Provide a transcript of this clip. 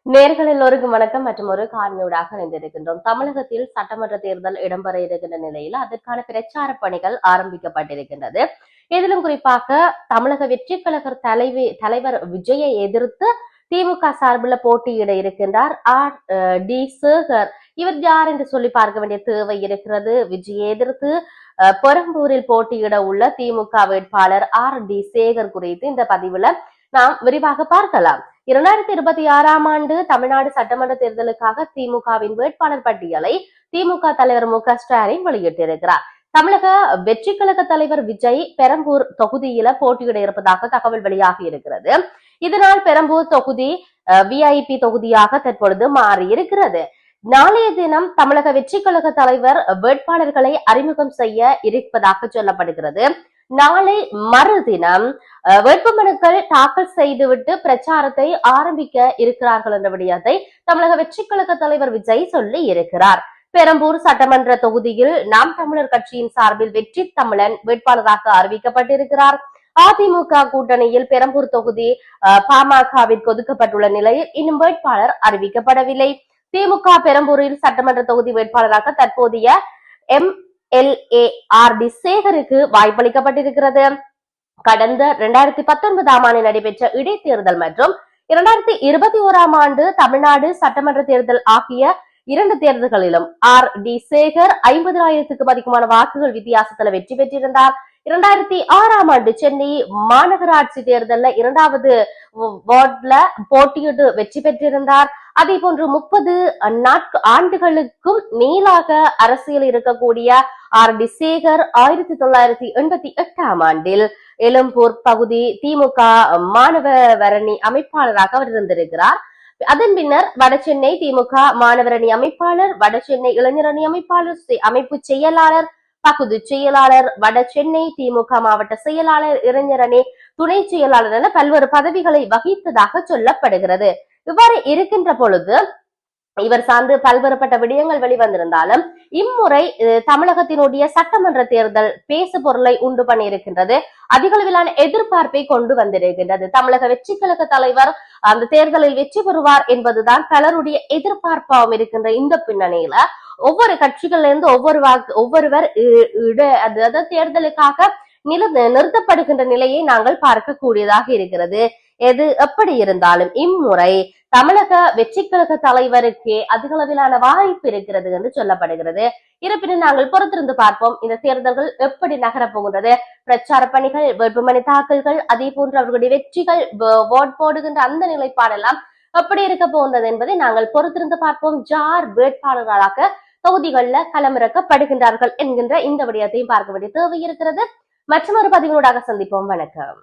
நேர்கள் எல்லோருக்கும் வணக்கம் மற்றும் ஒரு காணொளியூடாக இணைந்திருக்கின்றோம். தமிழகத்தில் சட்டமன்ற தேர்தல் இடம்பெற இருக்கின்ற நிலையில் அதற்கான பிரச்சார பணிகள் ஆரம்பிக்கப்பட்டிருக்கின்றது. இதிலும் குறிப்பாக தமிழக வெற்றி கழக தலைவர் விஜயை எதிர்த்து திமுக சார்பில் போட்டியிட இருக்கின்றார் சேகர். இவர் யார் என்று சொல்லி பார்க்க வேண்டிய தேவை இருக்கிறது. விஜயை எதிர்த்து பெரம்பூரில் போட்டியிட உள்ள திமுக வேட்பாளர் சேகர் குறித்து இந்த பதிவுல நாம் விரிவாக பார்க்கலாம். 2026 ஆண்டு தமிழ்நாடு சட்டமன்ற தேர்தலுக்காக திமுகவின் வேட்பாளர் பட்டியலை திமுக தலைவர் மு.க.ஸ்டாலின் வெளியிட்டிருக்கிறார். தமிழக வெற்றி கழக தலைவர் விஜய் பெரம்பூர் தொகுதியில போட்டியிட இருப்பதாக தகவல் வெளியாகி இருக்கிறது. இதனால் பெரம்பூர் தொகுதி VIP தொகுதியாக தற்பொழுது மாறி இருக்கிறது. நாளைய தினம் தமிழக வெற்றி கழக தலைவர் வேட்பாளர்களை அறிமுகம் செய்ய இருப்பதாக சொல்லப்படுகிறது. நாளை மறுதினம் வேட்புமனுக்கள் தாக்கல் செய்துவிட்டு பிரச்சாரத்தை ஆரம்பிக்க இருக்கிறார்கள் என்ற விடயத்தை தமிழக வெற்றி கழக தலைவர் விஜய் சொல்லி இருக்கிறார். பெரம்பூர் சட்டமன்ற தொகுதியில் நாம் தமிழர் கட்சியின் சார்பில் வெற்றி தமிழன் வேட்பாளராக அறிவிக்கப்பட்டிருக்கிறார். அதிமுக கூட்டணியில் பெரம்பூர் தொகுதி பாமகவிற்கு ஒதுக்கப்பட்டுள்ள நிலையில் இன்னும் வேட்பாளர் அறிவிக்கப்படவில்லை. திமுக பெரம்பூரில் சட்டமன்ற தொகுதி வேட்பாளராக தற்போதைய MLA சேகருக்கு வாய்ப்பளிக்கப்பட்டிருக்கிறது. கடந்த 2019 ஆண்டு நடைபெற்ற இடைத்தேர்தல் மற்றும் 2021 ஆண்டு தமிழ்நாடு சட்டமன்ற தேர்தல் ஆகிய 2 தேர்தல்களிலும் சேகர் 50,000க்கும் அதிகமான வாக்குகள் வித்தியாசத்தில் வெற்றி பெற்றிருந்தார். 2006 ஆண்டு சென்னை மாநகராட்சி தேர்தலில் 2வது வார்டுல போட்டியிட்டு வெற்றி பெற்றிருந்தார். அதே போன்று 30 ஆண்டுகளுக்கும் மேலாக அரசியல் இருக்கக்கூடிய சேகர் 1988 ஆண்டில் எழும்பூர் பகுதி திமுக மாணவரணி அமைப்பாளராக அவர் இருந்திருக்கிறார். அதன் பின்னர் வடசென்னை திமுக மாணவரணி அமைப்பாளர், வடசென்னை இளைஞரணி அமைப்பாளர், அமைப்பு செயலாளர், பகுதி செயலாளர், வடசென்னை திமுக மாவட்ட செயலாளர், இளைஞரணி துணை செயலாளர் என பல்வேறு பதவிகளை வகித்ததாக சொல்லப்படுகிறது. இவ்வாறு இருக்கின்ற பொழுது இவர் சார்ந்து பல்வேறுபட்ட விடயங்கள் வெளிவந்திருந்தாலும் இம்முறை தமிழகத்தினுடைய சட்டமன்ற தேர்தல் பேசு பொருளை உண்டு பண்ணி இருக்கின்றது. அதிக அளவிலான எதிர்பார்ப்பை கொண்டு வந்திருக்கின்றது. தமிழக வெற்றி கழக தலைவர் அந்த தேர்தலில் வெற்றி பெறுவார் என்பதுதான் பலருடைய எதிர்பார்ப்பாகவும் இருக்கின்ற இந்த பின்னணியில ஒவ்வொரு கட்சிகள்ல இருந்து ஒவ்வொருவர் அதாவது தேர்தலுக்காக நிறுத்தப்படுகின்ற நிலையை நாங்கள் பார்க்கக்கூடியதாக இருக்கிறது. எது எப்படி இருந்தாலும் இம்முறை தமிழக வெற்றி கழக தலைவருக்கு அதிக அளவிலான வாய்ப்பு இருக்கிறது என்று சொல்லப்படுகிறது. இருப்பினும் நாங்கள் பொறுத்திருந்து பார்ப்போம் இந்த தேர்தல்கள் எப்படி நகரப் போகின்றது. பிரச்சார பணிகள், வேட்புமனு தாக்கல்கள், அதே போன்று அவர்களுடைய வெற்றிகள், ஓட் போடுகின்ற அந்த நிலைப்பாடெல்லாம் எப்படி இருக்க போகின்றது என்பதை நாங்கள் பொறுத்திருந்து பார்ப்போம். யார் வேட்பாளர்களாக தொகுதிகளில் களமிறக்கப்படுகின்றார்கள் என்கின்ற இந்த விடயத்தையும் பார்க்க வேண்டிய தேவை இருக்கிறது. மற்றொரு பதிவினூடாக சந்திப்போம். வணக்கம்.